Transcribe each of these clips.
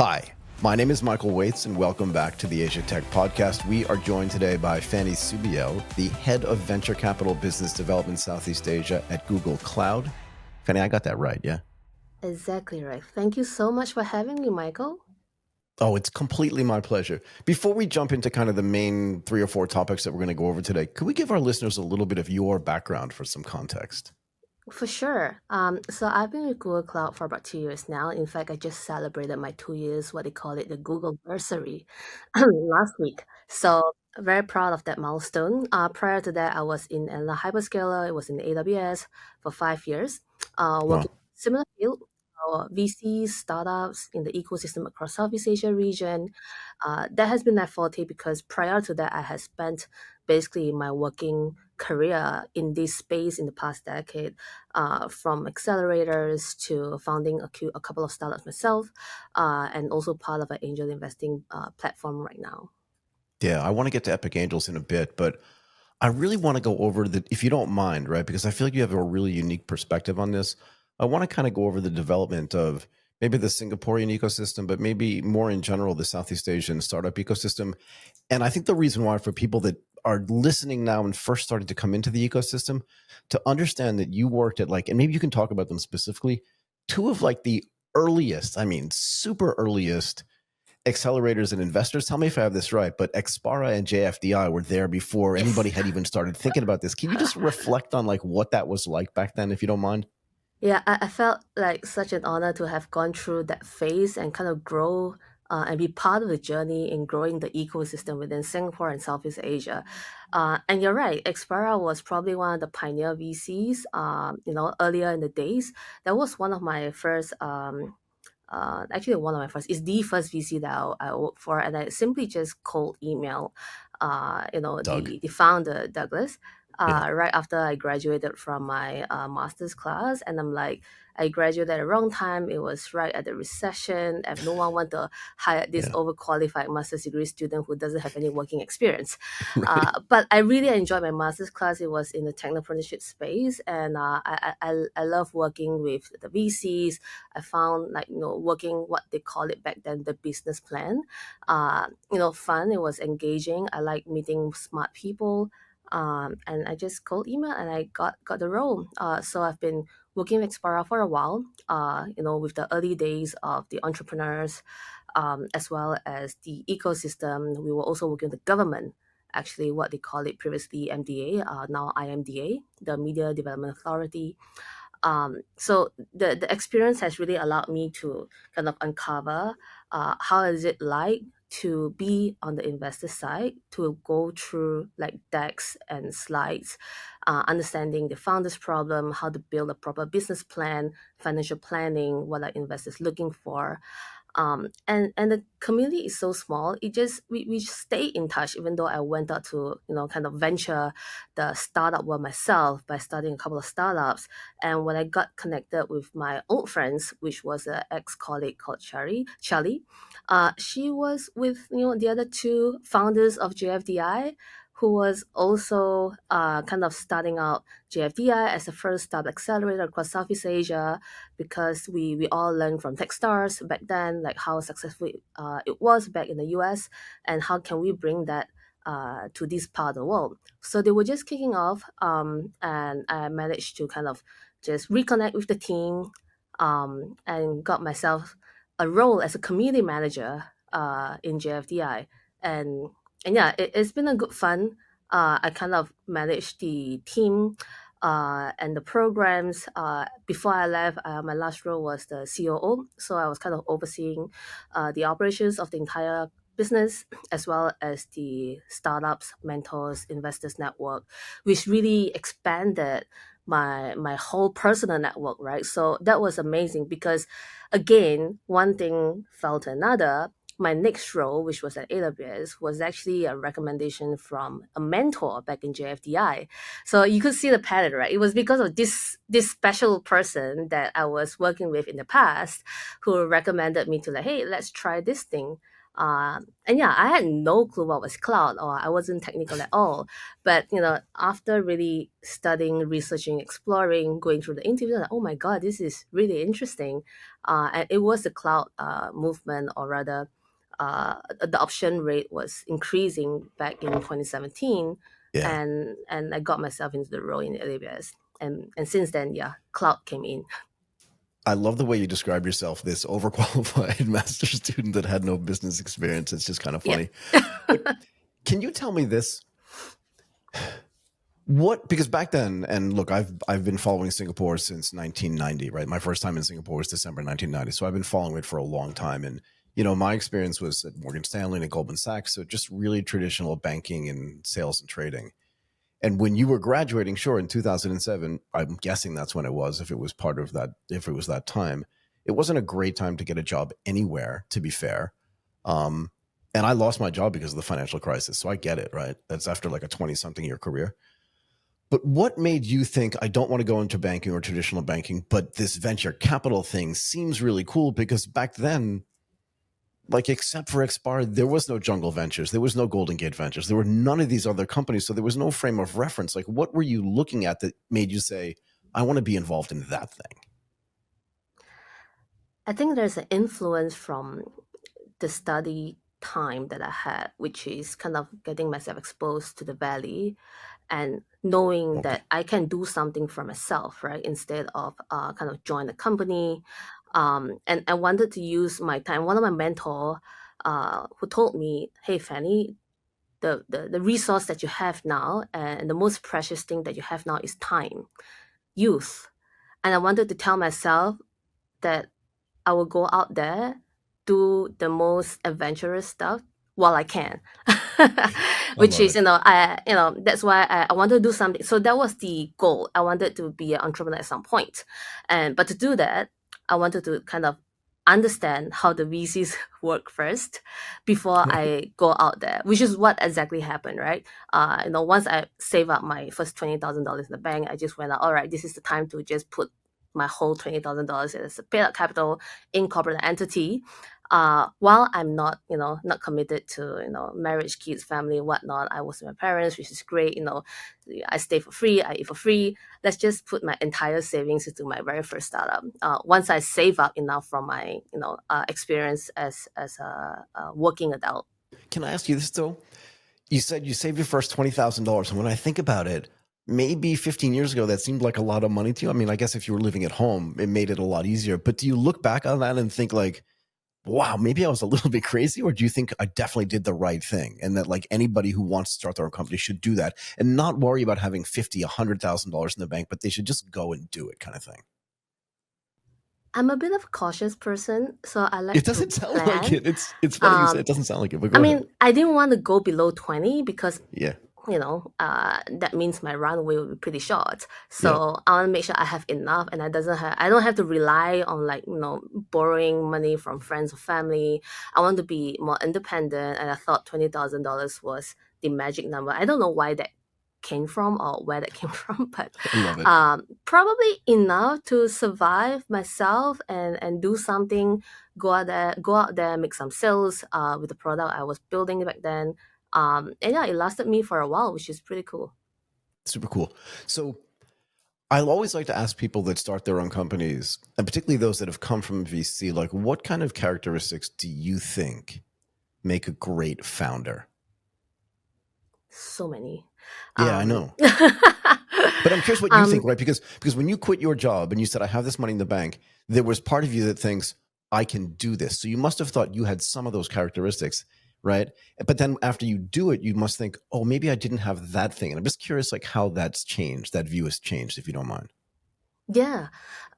Hi, my name is Michael Waits, and welcome back to the Asia Tech Podcast. We are joined today by Fannie Soubiele, the head of venture capital business development Southeast Asia at Google Cloud. Fanny, I got that right, yeah? Exactly right. Thank you so much for having me, Michael. Oh, it's completely my pleasure. Before we jump into kind of the main 3 or 4 topics that we're going to go over today, could we give our listeners a little bit of your background for some context? For sure. So I've been with Google Cloud for about 2 years now. In fact, I just celebrated my 2 years, what they call it, the Google bursary, last week. So very proud of that milestone. Prior to that, I was in a hyperscaler. It was in AWS for 5 years, working Wow. similar field. VCs, startups in the ecosystem across Southeast Asia region. That has been my forte because prior to that, I had spent basically my working career in this space in the past decade, from accelerators to founding a couple of startups myself, and also part of an angel investing platform right now. Yeah, I want to get to Epic Angels in a bit, but I really want to go over if you don't mind, right? Because I feel like you have a really unique perspective on this. I want to kind of go over the development of maybe the Singaporean ecosystem, but maybe more in general, the Southeast Asian startup ecosystem. And I think the reason why for people that are listening now and first starting to come into the ecosystem, to understand that you worked at and maybe you can talk about them specifically, two of the earliest, I mean, super earliest accelerators and investors. Tell me if I have this right, but Expara and JFDI were there before Yes. anybody had even started thinking about this. Can you just reflect on what that was like back then, if you don't mind? Yeah, I felt like such an honor to have gone through that phase and kind of grow and be part of the journey in growing the ecosystem within Singapore and Southeast Asia. And you're right, Xpera was probably one of the pioneer VCs, earlier in the days. That was one of my first actually one of my first is the first VC that I worked for, and I simply just cold email, Doug. the founder Douglas, Yeah. right after I graduated from my master's class, and I'm like, I graduated at the wrong time. It was right at the recession, and no one wanted to hire this Yeah. overqualified master's degree student who doesn't have any working experience. Right. But I really enjoyed my master's class. It was in the technopreneurship space, and I love working with the VCs. I found working what they call it back then, the business plan, fun. It was engaging. I like meeting smart people, and I just cold email and I got the role. So I've been working with Spara for a while. With the early days of the entrepreneurs, as well as the ecosystem. We were also working with the government. Actually, what they call it previously MDA, now IMDA, the Media Development Authority. So the experience has really allowed me to kind of uncover how is it like to be on the investor side, to go through like decks and slides, understanding the founder's problem, how to build a proper business plan, financial planning, what are investors looking for. And the community is so small. We stay in touch, even though I went out to kind of venture the startup world myself by starting a couple of startups. And when I got connected with my old friends, which was an ex-colleague called Charlie, she was with the other two founders of JFDI, who was also kind of starting out JFDI as the first startup accelerator across Southeast Asia, because we all learned from Techstars back then, like how successful it was back in the US, and how can we bring that to this part of the world. So they were just kicking off, and I managed to kind of just reconnect with the team, and got myself a role as a community manager in JFDI. And yeah, it's been a good fun. I kind of managed the team and the programs. Before I left, my last role was the COO, so I was kind of overseeing the operations of the entire business, as well as the startups, mentors, investors network, which really expanded my whole personal network, right? So that was amazing because, again, one thing fell to another. My next role, which was at AWS, was actually a recommendation from a mentor back in JFDI. So you could see the pattern, right? It was because of this special person that I was working with in the past who recommended me to, like, hey, let's try this thing. And yeah, I had no clue what was cloud, or I wasn't technical at all. But after really studying, researching, exploring, going through the interview, I'm like, oh my god, this is really interesting. And it was the cloud movement, or rather, adoption rate was increasing back in 2017, Yeah. and I got myself into the role in AWS, and since then, yeah, cloud came in. I love the way you describe yourself, this overqualified master's student that had no business experience. It's just kind of Yeah. funny. But can you tell me this? What, because back then, and look, I've been following Singapore since 1990, right? My first time in Singapore was December 1990, so I've been following it for a long time. And my experience was at Morgan Stanley and at Goldman Sachs, so just really traditional banking and sales and trading. And when you were graduating, sure, in 2007, I'm guessing that's when it was, if it was part of that, if it was that time, it wasn't a great time to get a job anywhere, to be fair. Um, and I lost my job because of the financial crisis. So I get it, right? That's after like a 20 something year career. But what made you think, I don't want to go into banking or traditional banking, but this venture capital thing seems really cool? Because back then, like, except for Xbar, there was no Jungle Ventures, there was no Golden Gate Ventures, there were none of these other companies, so there was no frame of reference. Like, what were you looking at that made you say, I want to be involved in that thing? I think there's an influence from the study time that I had, which is kind of getting myself exposed to the valley and knowing Okay. that I can do something for myself, right? Instead of kind of join a company. And I wanted to use my time. One of my mentor who told me, hey, Fanny, the resource that you have now and the most precious thing that you have now is time, youth. And I wanted to tell myself that I will go out there, do the most adventurous stuff while I can. I Which love is, it. that's why I wanted to do something. So that was the goal. I wanted to be an entrepreneur at some point. But to do that, I wanted to kind of understand how the VCs work first before I go out there, which is what exactly happened, right? Once I save up my first $20,000 in the bank, I just went out, all right, this is the time to just put my whole $20,000 as a paid up capital in corporate entity, while I'm not committed to marriage, kids, family, whatnot. I was with my parents, which is great. I stay for free, I eat for free. Let's just put my entire savings into my very first startup. Once I save up enough from my experience as a working adult. Can I ask you this though? You said you saved your first $20,000. And when I think about it, maybe 15 years ago, that seemed like a lot of money to you. I mean, I guess if you were living at home, it made it a lot easier. But do you look back on that and think, like, wow, maybe I was a little bit crazy? Or do you think I definitely did the right thing? And that, like, anybody who wants to start their own company should do that and not worry about having 50, $100,000 in the bank, but they should just go and do it, kind of thing? I'm a bit of a cautious person, so I It like to doesn't sound like plan. it. It's funny you say Um, it doesn't sound like it, but I go ahead. mean, I didn't want to go below 20 because Yeah. that means my runway will be pretty short. Yeah. So I want to make sure I have enough, and I don't have to rely on like borrowing money from friends or family. I want to be more independent, and I thought $20,000 was the magic number. I don't know why that came from or where that came from, but I love it. probably enough to survive myself and do something. Go out there, make some sales with the product I was building back then. And yeah, it lasted me for a while, which is pretty cool. Super cool. So I always like to ask people that start their own companies, and particularly those that have come from VC, like, what kind of characteristics do you think make a great founder? So many. Yeah, I Um, know. But I'm curious what you think, um, right? Because when you quit your job and you said, I have this money in the bank, there was part of you that thinks, I can do this. So you must have thought you had some of those characteristics, right? But then after you do it, you must think, oh, maybe I didn't have that thing. And I'm just curious, like, how that's changed, that view has changed, if you don't mind. yeah,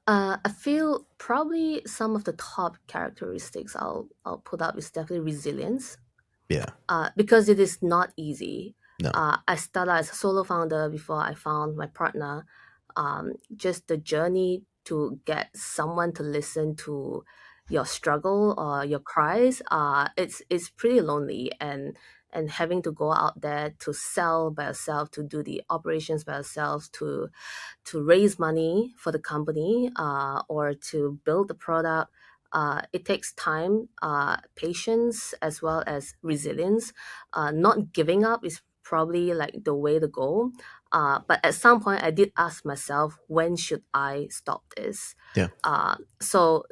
I feel probably some of the top characteristics I'll put up is definitely resilience. Yeah. Because it is not easy. No. I started as a solo founder before I found my partner. Just the journey to get someone to listen to your struggle or your cries, it's pretty lonely, and having to go out there to sell by yourself, to do the operations by yourself, to raise money for the company, or to build the product. It takes time, patience, as well as resilience. Not giving up is probably like the way to go. But at some point, I did ask myself, when should I stop this? Yeah. So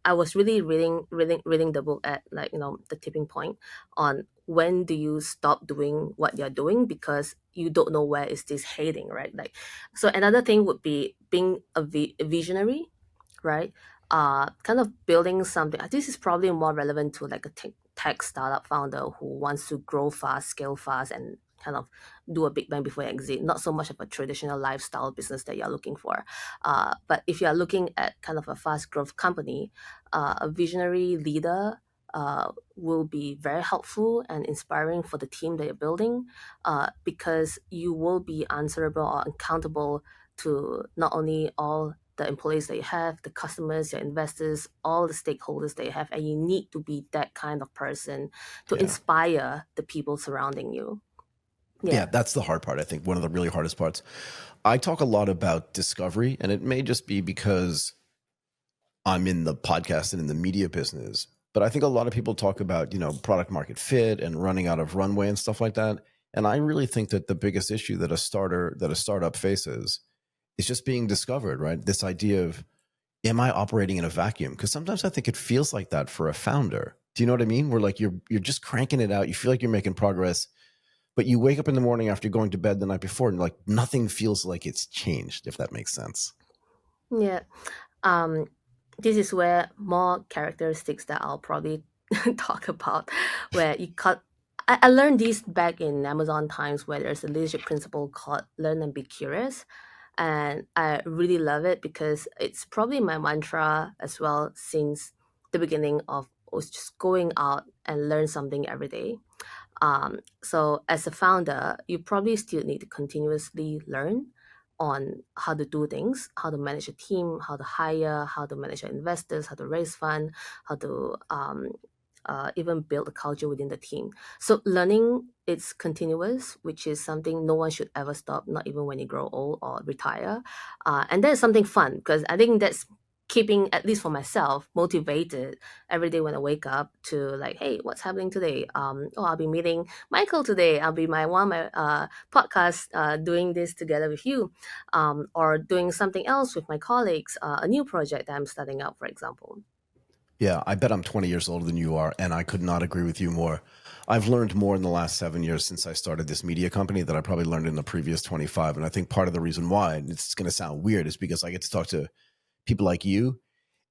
I was really reading the book at, like, the tipping point on when do you stop doing what you're doing because you don't know where is this heading, right? Like, so another thing would be being a visionary, right? Kind of building something. This is probably more relevant to like a tech startup founder who wants to grow fast, scale fast, and kind of do a big bang before you exit. Not so much of a traditional lifestyle business that you're looking for. But if you are looking at kind of a fast growth company, a visionary leader will be very helpful and inspiring for the team that you're building, because you will be answerable or accountable to not only all the employees that you have, the customers, your investors, all the stakeholders that you have, and you need to be that kind of person to Yeah. inspire the people surrounding you. Yeah, Yeah. that's the hard part. I think one of the really hardest parts. I talk a lot about discovery, and it may just be because I'm in the podcast and in the media business. But I think a lot of people talk about, product market fit and running out of runway and stuff like that. And I really think that the biggest issue that a startup faces is just being discovered, right? This idea of, am I operating in a vacuum? Because sometimes I think it feels like that for a founder. Do you know what I mean? Where like you're just cranking it out. You feel like you're making progress, but you wake up in the morning after going to bed the night before and like nothing feels like it's changed, if that makes sense. Yeah. um this is where more characteristics that I'll probably talk about, where you cut. I learned this back in Amazon times, where there's a leadership principle called learn and be curious, and I really love it because it's probably my mantra as well since the beginning of was just going out and learn something every day. So as a founder, you probably still need to continuously learn on how to do things, how to manage a team, how to hire, how to manage your investors, how to raise fund, how to even build a culture within the team. So learning it's continuous, which is something no one should ever stop, not even when you grow old or retire. And that's something fun because I think that's keeping, at least for myself, motivated every day when I wake up to like, hey, what's happening today? Oh, I'll be meeting Michael today. I'll be my one of my podcast doing this together with you, or doing something else with my colleagues, a new project that I'm starting up, for example. Yeah, I bet I'm 20 years older than you are, and I could not agree with you more. I've learned more in the last 7 years since I started this media company that I probably learned in the previous 25. And I think part of the reason why, and it's going to sound weird, is because I get to talk to people like you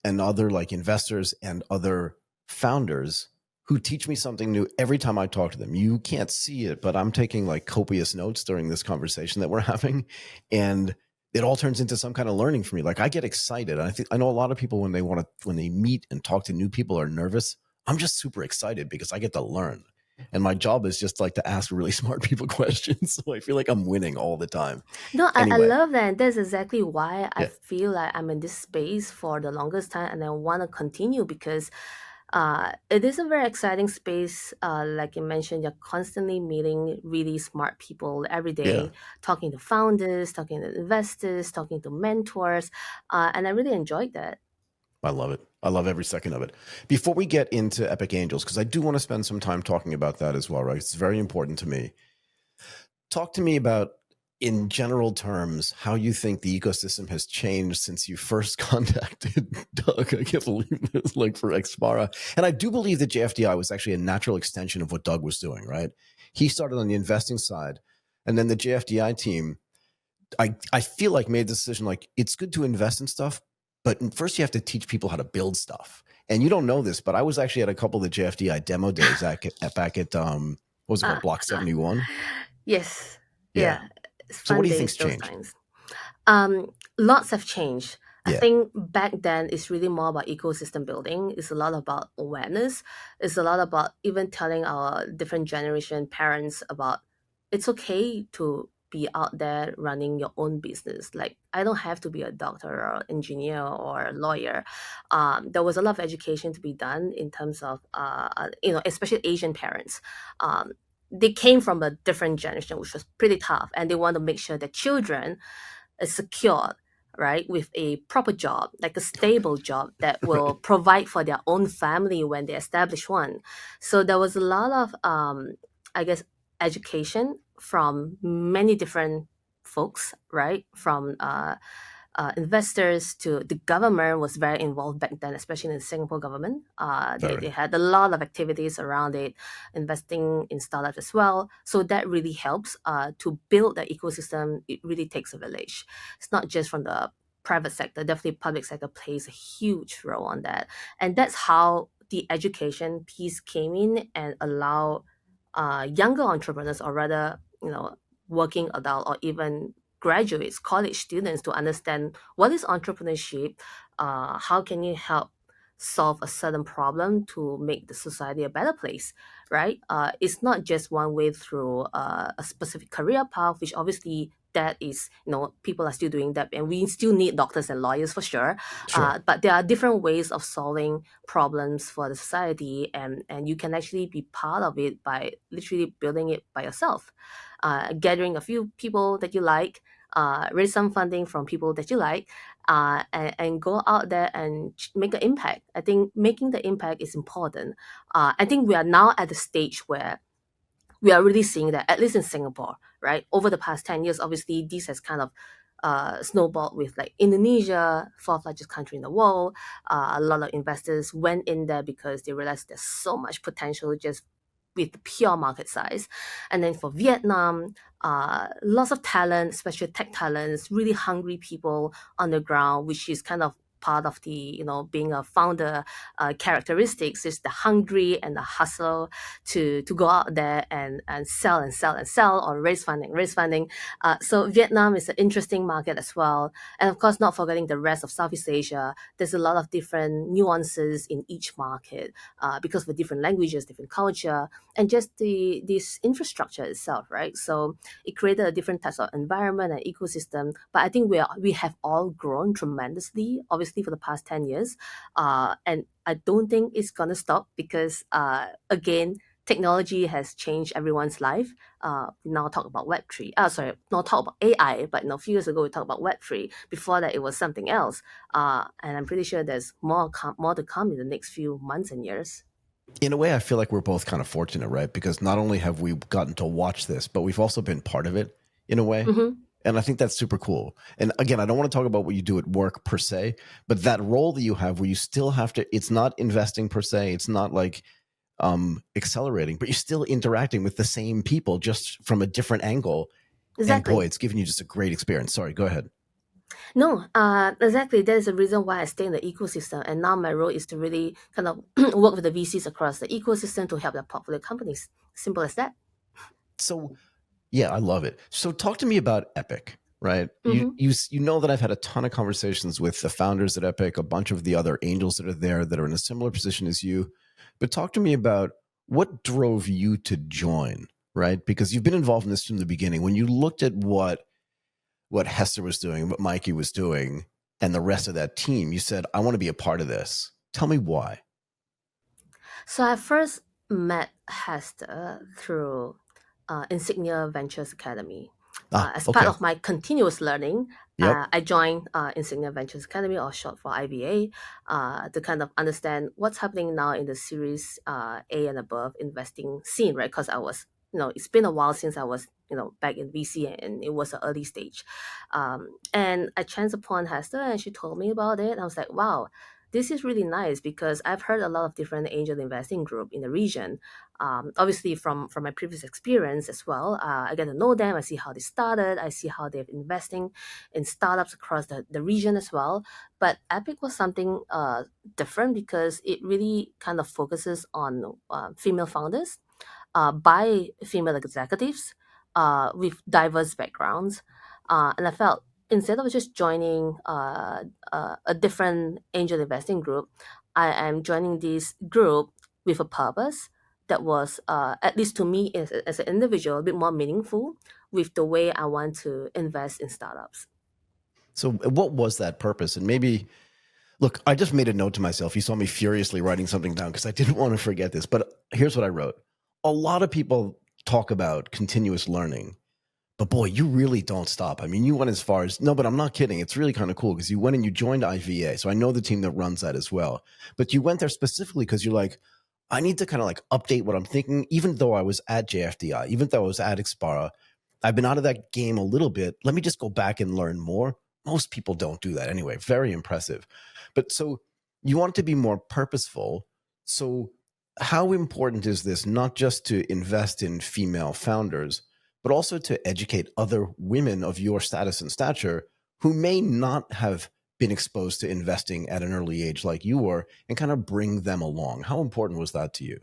and other like investors and other founders who teach me something new every time I talk to them. You can't see it, but I'm taking like copious notes during this conversation that we're having, and it all turns into some kind of learning for me. Like I get excited. I know a lot of people when they meet and talk to new people are nervous. I'm just super excited because I get to learn. And my job is just like to ask really smart people questions. So I feel like I'm winning all the time. No, I Anyway, love that. That's exactly why I yeah. feel like I'm in this space for the longest time and I want to continue because it is a very exciting space. Like you mentioned, you're constantly meeting really smart people every Yeah. day, talking to founders, talking to investors, talking to mentors. And I really enjoyed that. I love it. I love every second of it. Before we get into Epic Angels, because I do want to spend some time talking about that as well, right? It's very important to me. Talk to me about, in general terms, how you think the ecosystem has changed since you first contacted Doug. I can't believe this, like for Xpara. And I do believe that JFDI was actually a natural extension of what Doug was doing, right? He started on the investing side, and then the JFDI team I feel like made the decision like it's good to invest in stuff, but first you have to teach people how to build stuff. And you don't know this, but I was actually at a couple of the JFDI demo days back at what was it called, Uh, Block 71? yes. Yeah. Yeah. It's So what fun do you days, think's those changed? times. Lots have changed. I Yeah. think back then it's really more about ecosystem building. It's a lot about awareness. It's a lot about even telling our different generation parents about it's okay to be out there running your own business. Like I don't have to be a doctor or engineer or a lawyer. There was a lot of education to be done in terms of especially Asian parents. Um, they came from a different generation, which was pretty tough, and they want to make sure that children is secure, right, with a proper job, like a stable job that will provide for their own family when they establish one. So there was a lot of, I guess, education from many different folks, right? From investors to the government was very involved back then, especially in the Singapore government. They Very. had a lot of activities around it, investing in startups as well. So that really helps to build the ecosystem. It really takes a village. It's not just from the private sector, definitely public sector plays a huge role on that. And that's how the education piece came in and allow younger entrepreneurs, or rather, working adult or even graduates, college students, to understand what is entrepreneurship, how can you help solve a certain problem to make the society a better place, right? It's not just one way through a specific career path, which obviously that is, people are still doing that, and we still need doctors and lawyers for sure. Sure. But there are different ways of solving problems for the society, and you can actually be part of it by literally building it by yourself, gathering a few people that you like, raise some funding from people that you like, and go out there and make an impact. I think making the impact is important. I think we are now at the stage where we are really seeing that, at least in Singapore, right? Over the past 10 years, obviously, this has kind of snowballed with like Indonesia, fourth largest country in the world. A lot of investors went in there because they realized there's so much potential just with the pure market size. And then for Vietnam, lots of talent, especially tech talents, really hungry people on the ground, which is kind of part of the, being a founder characteristics, is the hungry and the hustle to go out there and sell and sell and sell, or raise funding. So Vietnam is an interesting market as well. And of course, not forgetting the rest of Southeast Asia. There's a lot of different nuances in each market because of the different languages, different culture, and just this infrastructure itself, right? So it created a different types of environment and ecosystem. But I think we have all grown tremendously, obviously, for the past 10 years. And I don't think it's gonna stop because again, technology has changed everyone's life. We now talk about Web3. Sorry, not talk about AI, but a few years ago we talked about Web3. Before that, it was something else. And I'm pretty sure there's more to come in the next few months and years. In a way, I feel like we're both kind of fortunate, right? Because not only have we gotten to watch this, but we've also been part of it in a way. Hmm. And I think that's super cool. And again, I don't want to talk about what you do at work per se, but that role that you have where you still have to, it's not investing per se, it's not like accelerating, but you're still interacting with the same people just from a different angle. And boy, Exactly. it's given you just a great experience. Sorry, go ahead. No, exactly. That is the reason why I stay in the ecosystem. And now my role is to really kind of work with the VCs across the ecosystem to help their portfolio companies. Simple as that. So yeah, I love it. So talk to me about Epic, right? You Hmm. you you know that I've had a ton of conversations with the founders at Epic, a bunch of the other angels that are there that are in a similar position as you. But talk to me about what drove you to join, right? Because you've been involved in this from the beginning. When you looked at what Hester was doing, what Mikey was doing, and the rest of that team, you said, I want to be a part of this. Tell me why. So I first met Hester through Insignia Ventures Academy. Ah, As part okay. of my continuous learning, Yep. I joined Insignia Ventures Academy, or short for IVA, to kind of understand what's happening now in the Series A and above investing scene, right? Because I was, it's been a while since I was, back in VC, and it was an early stage. And I chanced upon Hester, and she told me about it. And I was like, wow, this is really nice, because I've heard a lot of different angel investing group in the region. Obviously, from my previous experience as well, I get to know them. I see how they started. I see how they're investing in startups across the region as well. But Epic was something different, because it really kind of focuses on female founders by female executives with diverse backgrounds. And I felt, instead of just joining a different angel investing group, I am joining this group with a purpose that was, at least to me as an individual, a bit more meaningful with the way I want to invest in startups. So what was that purpose? And maybe look, I just made a note to myself. You saw me furiously writing something down because I didn't want to forget this. But here's what I wrote. A lot of people talk about continuous learning, But boy, you really don't stop. I mean, you went as far as no, but I'm not kidding. It's really kind of cool because you went and you joined IVA. So I know the team that runs that as well. But you went there specifically because you're like, I need to kind of like update what I'm thinking, even though I was at JFDI, even though I was at Expara. I've been out of that game a little bit. Let me just go back and learn more. Most people don't do that anyway. Very impressive. But so you want to be more purposeful. So, how important is this not just to invest in female founders, but also to educate other women of your status and stature who may not have been exposed to investing at an early age like you were and kind of bring them along? How important was that to you?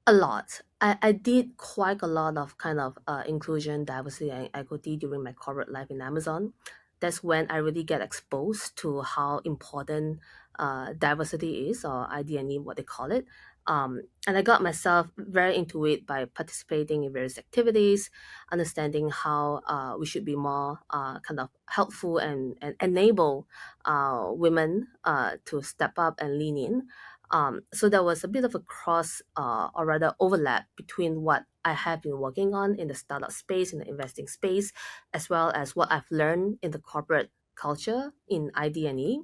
A lot. I did quite a lot of kind of inclusion, diversity, and equity during my corporate life in Amazon. That's when I really get exposed to how important diversity is, or ID&E, what they call it. And I got myself very into it by participating in various activities, understanding how we should be more kind of helpful and enable women to step up and lean in. So there was a bit of a cross or rather overlap between what I have been working on in the startup space, in the investing space, as well as what I've learned in the corporate culture in ID&E.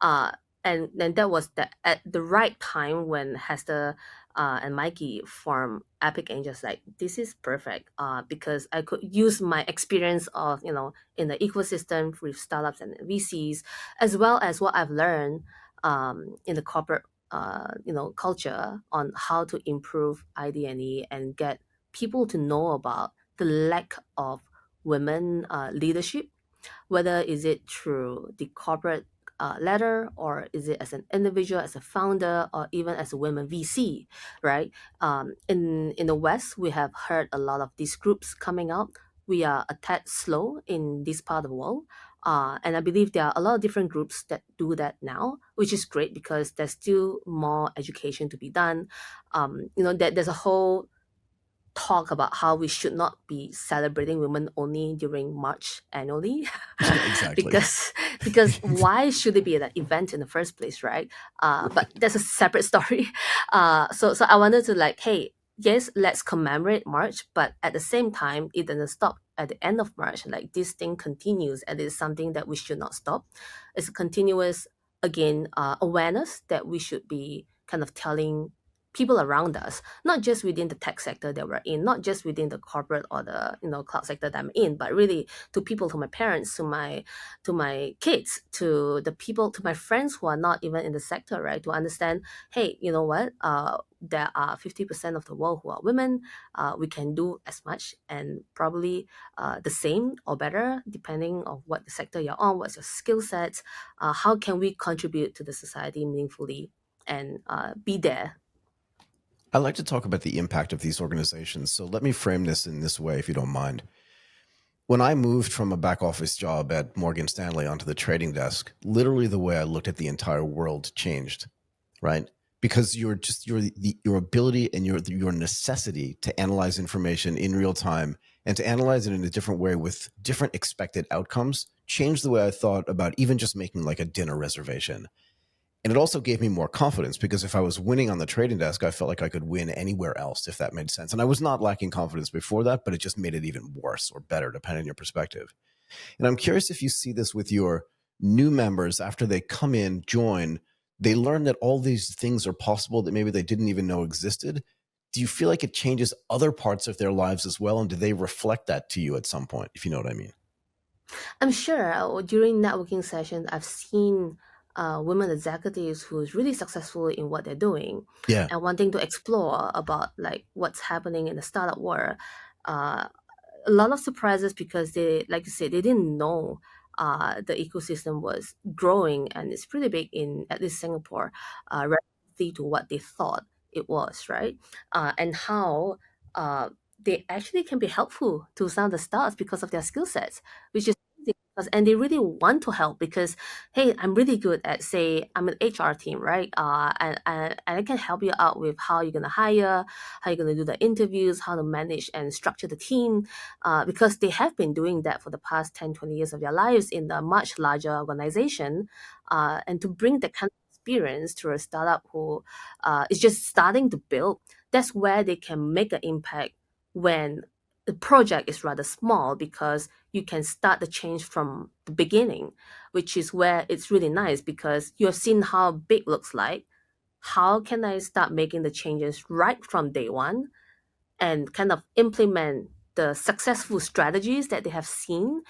Uh, and then that was at the right time when Hester and Mikey formed Epic Angels. Like, this is perfect because I could use my experience of, in the ecosystem with startups and VCs, as well as what I've learned in the corporate culture on how to improve ID&E and get people to know about the lack of women leadership, whether is it through the corporate ladder, or is it as an individual, as a founder, or even as a women VC, right? In the West, we have heard a lot of these groups coming up. We are a tad slow in this part of the world. And I believe there are a lot of different groups that do that now, which is great because there's still more education to be done. There's a whole talk about how we should not be celebrating women only during March annually, Yeah, exactly. because why should it be an event in the first place, right? But that's a separate story. So I wanted to like, hey, yes, let's commemorate March, but at the same time, it doesn't stop at the end of March. Like, this thing continues, and it's something that we should not stop. It's a continuous, again, awareness that we should be kind of telling people around us, not just within the tech sector that we're in, not just within the corporate or the cloud sector that I'm in, but really to people, to my parents, to my kids, to the people, to my friends who are not even in the sector, right? To understand, hey, you know what? There are 50% of the world who are women. We can do as much and probably the same or better, depending on what the sector you're on, what's your skill sets, how can we contribute to the society meaningfully and be there. I like to talk about the impact of these organizations. So let me frame this in this way, if you don't mind. When I moved from a back office job at Morgan Stanley onto the trading desk, literally the way I looked at the entire world changed, right? Because your ability and your necessity to analyze information in real time and to analyze it in a different way with different expected outcomes changed the way I thought about even just making like a dinner reservation. And it also gave me more confidence because if I was winning on the trading desk, I felt like I could win anywhere else, if that made sense. And I was not lacking confidence before that, but it just made it even worse or better, depending on your perspective. And I'm curious if you see this with your new members after they come in, join, they learn that all these things are possible that maybe they didn't even know existed. Do you feel like it changes other parts of their lives as well? And do they reflect that to you at some point, if you know what I mean? I'm sure during networking sessions, I've seen women executives who's really successful in what they're doing Yeah. and wanting to explore about like what's happening in the startup world. Uh, a lot of surprises because they, like you said, they didn't know the ecosystem was growing and it's pretty big in at least Singapore, relatively to what they thought it was, right? And how uh, they actually can be helpful to some of the startups because of their skill sets, which is amazing. And they really want to help because, hey, I'm really good at, say, I'm an HR team, right? And I can help you out with how you're gonna hire, how you're gonna do the interviews, how to manage and structure the team, because they have been doing that for the past 10, 20 years of their lives in a much larger organization. And to bring that kind of experience to a startup who is just starting to build, that's where they can make an impact when the project is rather small because you can start the change from the beginning, which is where it's really nice because you have seen how big looks like. How can I start making the changes right from day one and kind of implement the successful strategies that they have seen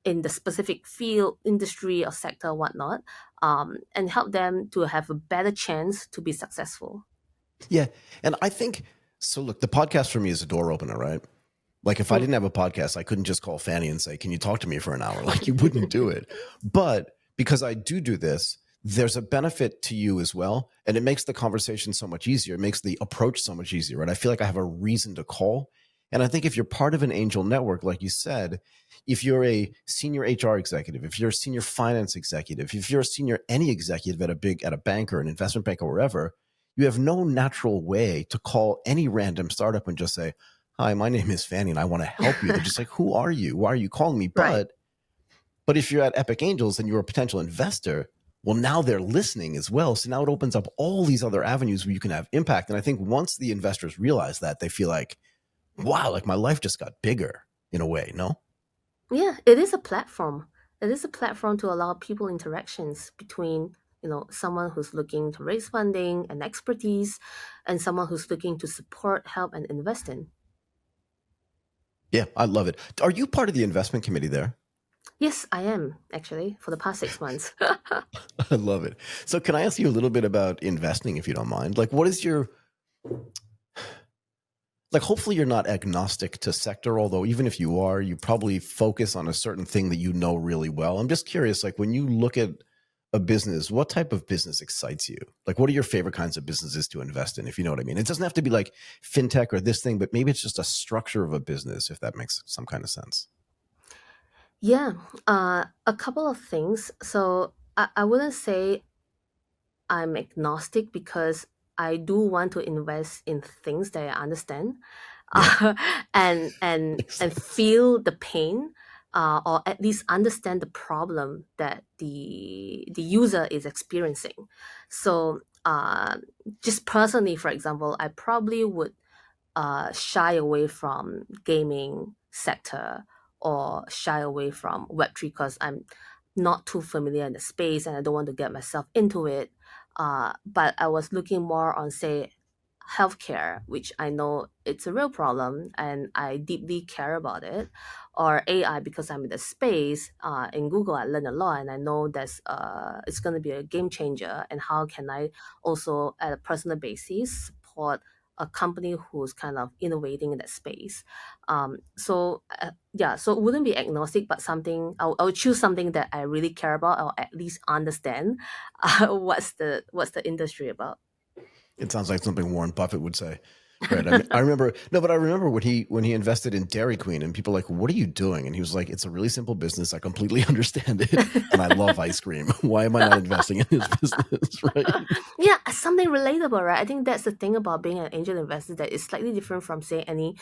in the specific field, industry, or sector, whatnot, and help them to have a better chance to be successful. Yeah. And I think so. Look, the podcast for me is a door opener, right? Like if I Mm. didn't have a podcast, I couldn't just call Fanny and say, "Can you talk to me for an hour?" Like you wouldn't do it. But because I do this, there's a benefit to you as well, and it makes the conversation so much easier. It makes the approach so much easier, right? I feel like I have a reason to call. And I think if you're part of an angel network, like you said, if you're a senior HR executive, if you're a senior finance executive, if you're a senior any executive at a bank or an investment bank or wherever, you have no natural way to call any random startup and just say, "Hi, my name is Fanny and I want to help you." They're just like, "Who are you? Why are you calling me?" Right. But if you're at Epic Angels and you're a potential investor, well, now they're listening as well. So now it opens up all these other avenues where you can have impact. And I think once the investors realize that, they feel like, wow, like my life just got bigger in a way, no? Yeah, it is a platform. It is a platform to allow people interactions between, someone who's looking to raise funding and expertise and someone who's looking to support, help, and invest in. Yeah, I love it. Are you part of the investment committee there? Yes, I am actually for the past 6 months. I love it. So can I ask you a little bit about investing if you don't mind? Like what is your like hopefully you're not agnostic to sector, although even if you are, you probably focus on a certain thing that you know really well. I'm just curious, like when you look at a business, what type of business excites you? Like what are your favorite kinds of businesses to invest in, if you know what I mean? It doesn't have to be like fintech or this thing, but maybe it's just a structure of a business, if that makes some kind of sense. Yeah, a couple of things. So I wouldn't say I'm agnostic because I do want to invest in things that I understand, Yeah. uh, and and Makes and sense. feel the pain, or at least understand the problem that the user is experiencing. So, just personally, for example, I probably would shy away from gaming sector or shy away from Web3 because I'm not too familiar in the space and I don't want to get myself into it. But I was looking more on, say, healthcare, which I know it's a real problem and I deeply care about it, or AI because I'm in the space. In Google, I learned a lot and I know that's it's going to be a game changer. And how can I also, at a personal basis, support a company who's kind of innovating in that space. Yeah, so it wouldn't be agnostic, but something I'll choose something that I really care about or at least understand what's the industry about. It sounds like something Warren Buffett would say. Right. I mean, I remember no, but I remember when he invested in Dairy Queen and people were like, "What are you doing?" And he was like, "It's a really simple business. I completely understand it and I love ice cream. Why am I not investing in this business?" Right? Yeah, something relatable, right? I think that's the thing about being an angel investor that is slightly different from, say, any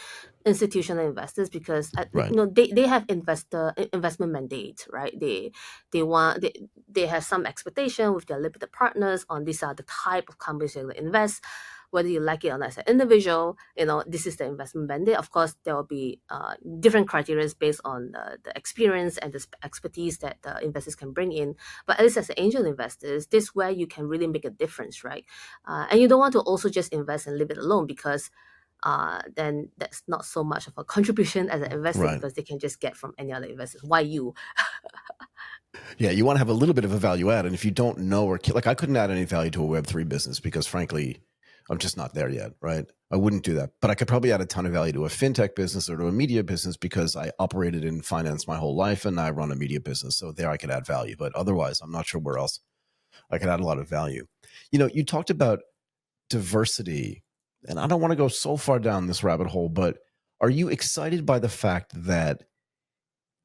institutional investors because Right. they have investment mandate, right? They have some expectation with their limited partners on these are the type of companies they're going to invest. Whether you like it or not as an individual, this is the investment mandate. Of course, there will be different criteria based on the experience and the expertise that the investors can bring in, but at least as an angel investors, this is where you can really make a difference, right? And you don't want to also just invest and leave it alone because then that's not so much of a contribution as an investor Right. because they can just get from any other investors. Why you? Yeah, you want to have a little bit of a value add, and if you don't know like I couldn't add any value to a Web3 business because frankly, I'm just not there yet, right? I wouldn't do that, but I could probably add a ton of value to a fintech business or to a media business because I operated in finance my whole life and I run a media business, so there I could add value. But otherwise, I'm not sure where else I could add a lot of value. You talked about diversity, and I don't want to go so far down this rabbit hole, but are you excited by the fact that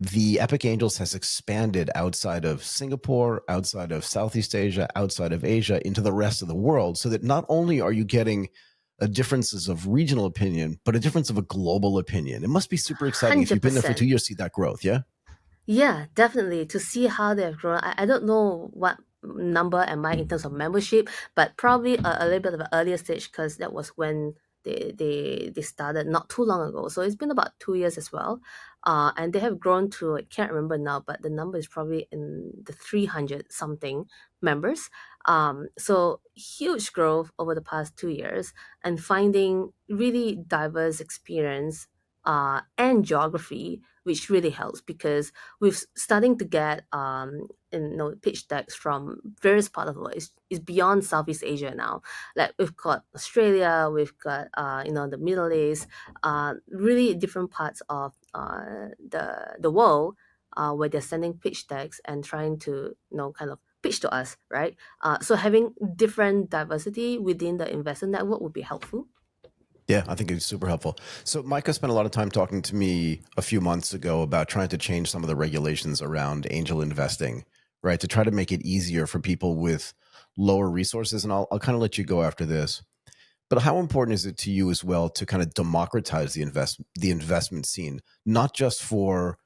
the Epic Angels has expanded outside of Singapore, outside of Southeast Asia, outside of Asia into the rest of the world, so that not only are you getting a differences of regional opinion, but a difference of a global opinion. It must be super exciting if you've been there for 2 100%. years, see that growth, yeah? Yeah, definitely. To see how they've grown. I don't know what number am I in terms of membership, but probably a little bit of an earlier stage because that was when They started not too long ago, so it's been about 2 years as well, and they have grown to, I can't remember now, but the number is probably in the 300 something members. So huge growth over the past 2 years, and finding really diverse experience and geography, which really helps because we're starting to get pitch decks from various parts of the world. It's beyond Southeast Asia now. Like we've got Australia, we've got the Middle East, really different parts of the world, where they're sending pitch decks and trying to kind of pitch to us, right? So having different diversity within the investor network would be helpful. Yeah, I think it's super helpful. So Micah spent a lot of time talking to me a few months ago about trying to change some of the regulations around angel investing, right? To try to make it easier for people with lower resources. And I'll kind of let you go after this. But how important is it to you as well to kind of democratize the investment scene, not just for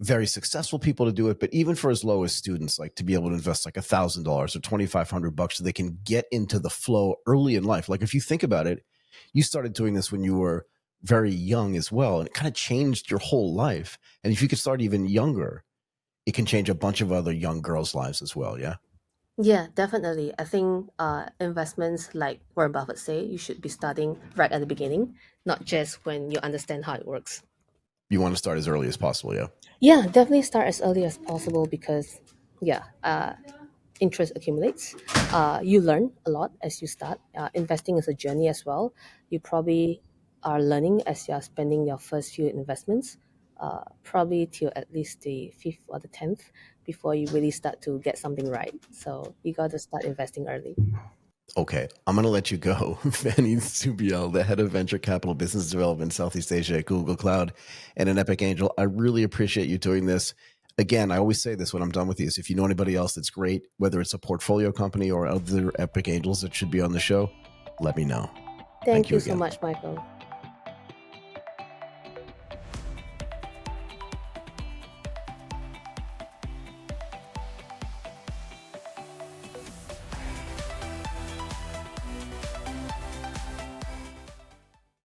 very successful people to do it, but even for as low as students, like to be able to invest like $1,000 or $2,500 so they can get into the flow early in life. Like if you think about it, you started doing this when you were very young as well, and it kind of changed your whole life. And if you could start even younger, it can change a bunch of other young girls' lives as well. Yeah. Yeah, definitely. I think investments, like Warren Buffett say, you should be starting right at the beginning, not just when you understand how it works. You want to start as early as possible. Yeah. Yeah, definitely start as early as possible because, yeah, interest accumulates. You learn a lot as you start. Investing is a journey as well. You probably are learning as you are spending your first few investments, probably till at least the fifth or the 10th before you really start to get something right. So you got to start investing early. Okay, I'm going to let you go. Fannie Soubiele, the head of venture capital business development Southeast Asia at Google Cloud and an Epic Angel. I really appreciate you doing this. Again, I always say this when I'm done with these. If you know anybody else that's great, whether it's a portfolio company or other Epic Angels that should be on the show, let me know. Thank Thank you you so again. much, Michael.